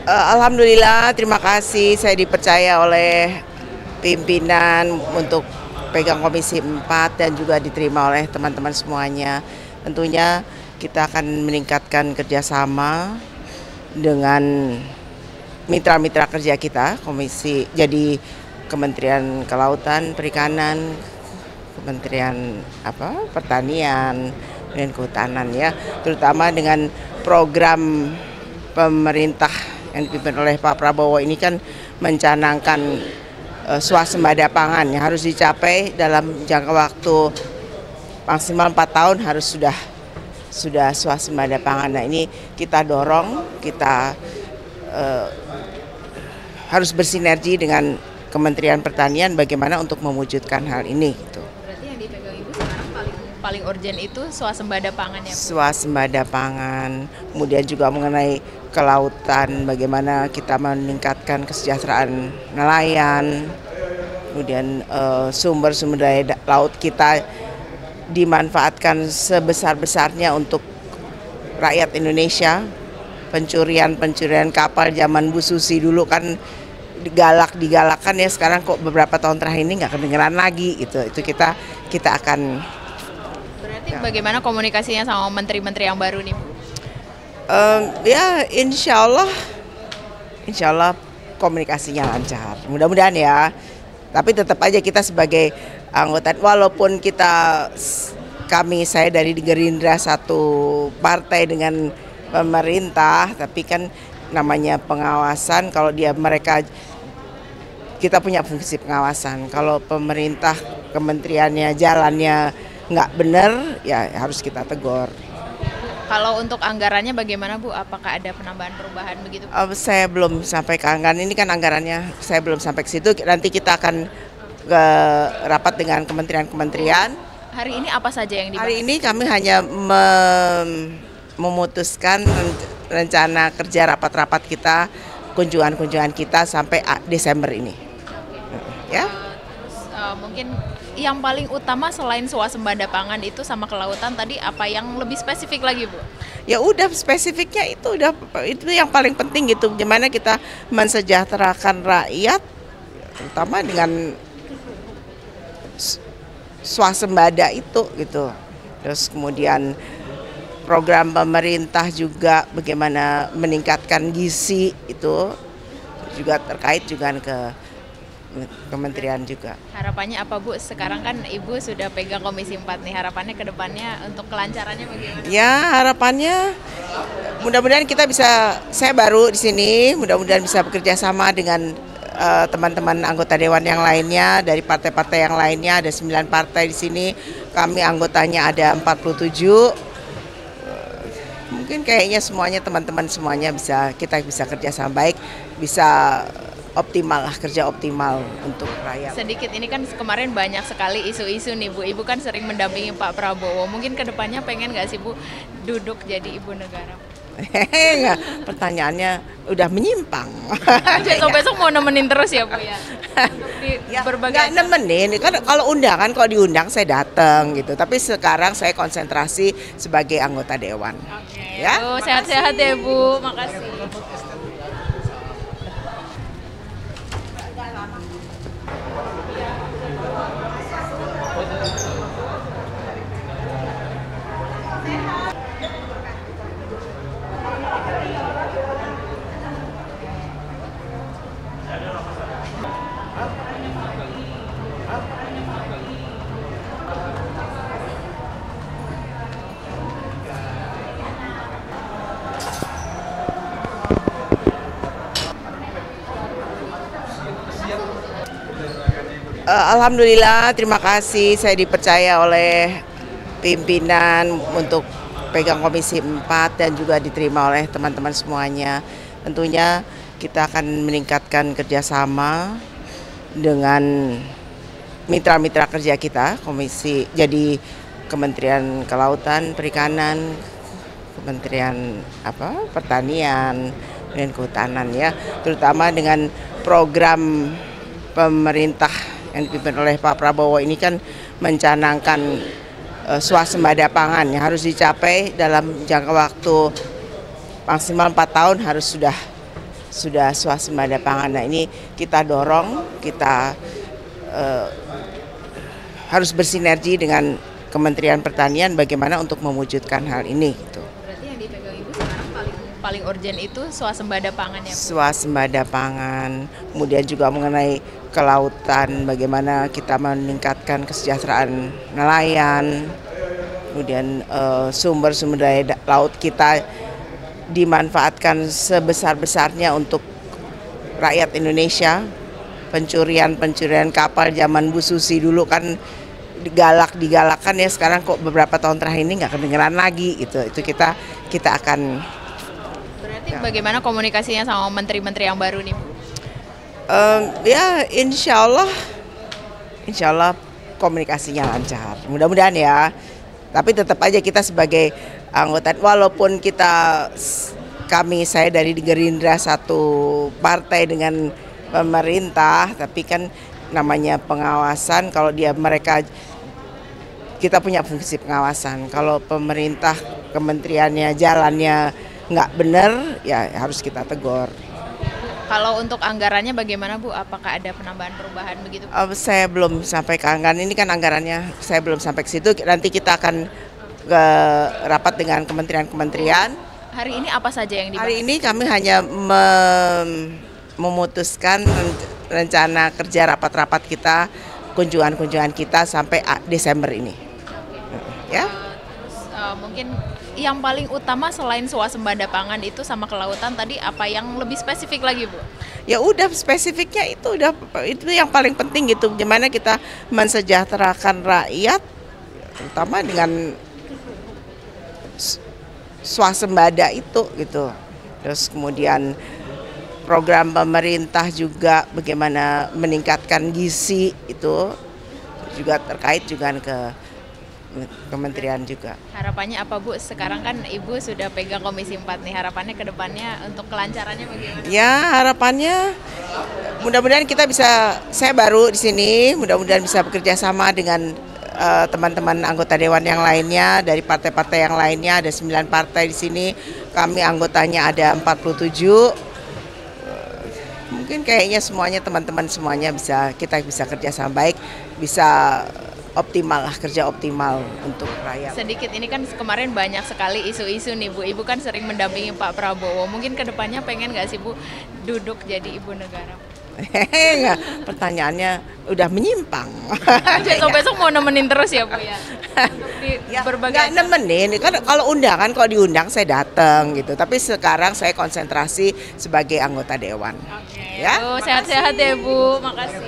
Alhamdulillah, terima kasih saya dipercaya oleh pimpinan untuk pegang Komisi 4 dan juga diterima oleh teman-teman semuanya. Tentunya kita akan meningkatkan kerjasama dengan mitra-mitra kerja kita, jadi Kementerian Kelautan, Perikanan, Kementerian Pertanian, dan Kehutanan ya, terutama dengan program pemerintah yang dipimpin oleh Pak Prabowo ini kan mencanangkan swasembada pangan yang harus dicapai dalam jangka waktu maksimal 4 tahun harus sudah swasembada pangan. Nah ini kita dorong, kita harus bersinergi dengan Kementerian Pertanian bagaimana untuk mewujudkan hal ini gitu. Berarti yang dipegang Ibu sekarang paling urgent itu swasembada pangan ya Bu? Swasembada pangan, kemudian juga mengenai kelautan, bagaimana kita meningkatkan kesejahteraan nelayan, kemudian sumber-sumber daya laut kita dimanfaatkan sebesar-besarnya untuk rakyat Indonesia. Pencurian kapal zaman Bu Susi dulu kan digalakkan ya, sekarang kok beberapa tahun terakhir ini nggak kedengeran lagi gitu. Itu kita akan. Berarti bagaimana komunikasinya sama menteri-menteri yang baru nih Bu? Ya insya Allah komunikasinya lancar, mudah-mudahan ya. Tapi tetap aja kita sebagai anggota, walaupun saya dari Gerindra satu partai dengan pemerintah, tapi kan namanya pengawasan. Kalau kita punya fungsi pengawasan. Kalau pemerintah kementeriannya jalannya nggak benar, ya harus kita tegur. Kalau untuk anggarannya bagaimana Bu? Apakah ada penambahan perubahan begitu? Saya belum sampai ke anggaran, ini kan anggarannya saya belum sampai ke situ. Nanti kita akan ke rapat dengan kementerian-kementerian. Hari ini apa saja yang dibahas? Hari ini kami hanya memutuskan rencana kerja rapat-rapat kita, kunjungan-kunjungan kita sampai Desember ini. Ya. Mungkin yang paling utama selain swasembada pangan itu sama kelautan tadi, apa yang lebih spesifik lagi Bu? Ya udah, spesifiknya itu yang paling penting gitu. Gimana kita mensejahterakan rakyat, terutama dengan swasembada itu gitu. Terus kemudian program pemerintah juga bagaimana meningkatkan gizi, itu juga terkait juga ke kementerian juga. Harapannya apa Bu? Sekarang kan Ibu sudah pegang Komisi 4 nih, harapannya ke depannya untuk kelancarannya bagaimana? Ya harapannya mudah-mudahan saya baru di sini, mudah-mudahan bisa bekerja sama dengan teman-teman anggota dewan yang lainnya, dari partai-partai yang lainnya. Ada 9 partai di sini, kami anggotanya ada 47. Mungkin kayaknya teman-teman semuanya kita bisa kerja sama baik, bisa kerja optimal untuk rakyat. Sedikit, ini kan kemarin banyak sekali isu-isu nih Bu. Ibu kan sering mendampingi Pak Prabowo. Mungkin kedepannya pengen nggak sih Bu duduk jadi ibu negara? Enggak, pertanyaannya udah menyimpang. Besok-besok mau nemenin terus ya Bu ya? Ya berbagai nemenin, kan kalau diundang saya datang gitu. Tapi sekarang saya konsentrasi sebagai anggota dewan. Oke. Ya. Bu, sehat-sehat ya Bu. Makasih. Alhamdulillah, terima kasih saya dipercaya oleh pimpinan untuk pegang Komisi 4 dan juga diterima oleh teman-teman semuanya. Tentunya kita akan meningkatkan kerjasama dengan mitra-mitra kerja kita, jadi Kementerian Kelautan, Perikanan, Kementerian Pertanian, dan Kehutanan ya, terutama dengan program pemerintah yang dipimpin oleh Pak Prabowo ini kan mencanangkan swasembada pangan yang harus dicapai dalam jangka waktu maksimal 4 tahun harus sudah swasembada pangan. Nah ini kita dorong, kita harus bersinergi dengan Kementerian Pertanian bagaimana untuk mewujudkan hal ini gitu. Berarti yang dipegang Ibu sekarang paling urgent itu swasembada pangan ya Bu? Swasembada pangan, kemudian juga mengenai kelautan, bagaimana kita meningkatkan kesejahteraan nelayan, kemudian sumber-sumber daya laut kita dimanfaatkan sebesar-besarnya untuk rakyat Indonesia. Pencurian kapal zaman Bu Susi dulu kan digalakkan ya, sekarang kok beberapa tahun terakhir ini nggak kedengeran lagi gitu. Itu kita akan. Berarti bagaimana komunikasinya sama menteri-menteri yang baru nih Bu? Ya insya Allah komunikasinya lancar, mudah-mudahan ya. Tapi tetap aja kita sebagai anggota, walaupun saya dari Gerindra satu partai dengan pemerintah, tapi kan namanya pengawasan. Kalau kita punya fungsi pengawasan. Kalau pemerintah kementeriannya jalannya nggak benar, ya harus kita tegur. Kalau untuk anggarannya bagaimana Bu? Apakah ada penambahan perubahan begitu? Saya belum sampai ke anggaran, ini kan anggarannya saya belum sampai ke situ. Nanti kita akan ke rapat dengan kementerian-kementerian. Hari ini apa saja yang dibahas? Hari ini kami hanya memutuskan rencana kerja rapat-rapat kita, kunjungan-kunjungan kita sampai Desember ini. Ya. Mungkin yang paling utama selain swasembada pangan itu sama kelautan tadi, apa yang lebih spesifik lagi Bu? Ya udah, spesifiknya itu yang paling penting gitu. Gimana kita mensejahterakan rakyat, terutama dengan swasembada itu gitu. Terus kemudian program pemerintah juga bagaimana meningkatkan gizi, itu juga terkait juga ke kementerian juga. Harapannya apa Bu? Sekarang kan Ibu sudah pegang Komisi 4 nih, harapannya ke depannya untuk kelancarannya bagaimana? Ya harapannya mudah-mudahan saya baru di sini, mudah-mudahan bisa bekerja sama dengan teman-teman anggota dewan yang lainnya, dari partai-partai yang lainnya. Ada 9 partai di sini, kami anggotanya ada 47. Mungkin kayaknya teman-teman semuanya kita bisa kerja sama baik, bisa kerja optimal untuk rakyat. Sedikit, ini kan kemarin banyak sekali isu-isu nih Bu. Ibu kan sering mendampingi Pak Prabowo. Mungkin kedepannya pengen nggak sih Bu duduk jadi ibu negara? Pertanyaannya udah menyimpang. Besok-besok mau nemenin terus ya Bu ya? Ya berbagai nemenin, kan kalau diundang saya datang gitu. Tapi sekarang saya konsentrasi sebagai anggota dewan. Oke. Ya. Sehat-sehat ya Bu. Makasih.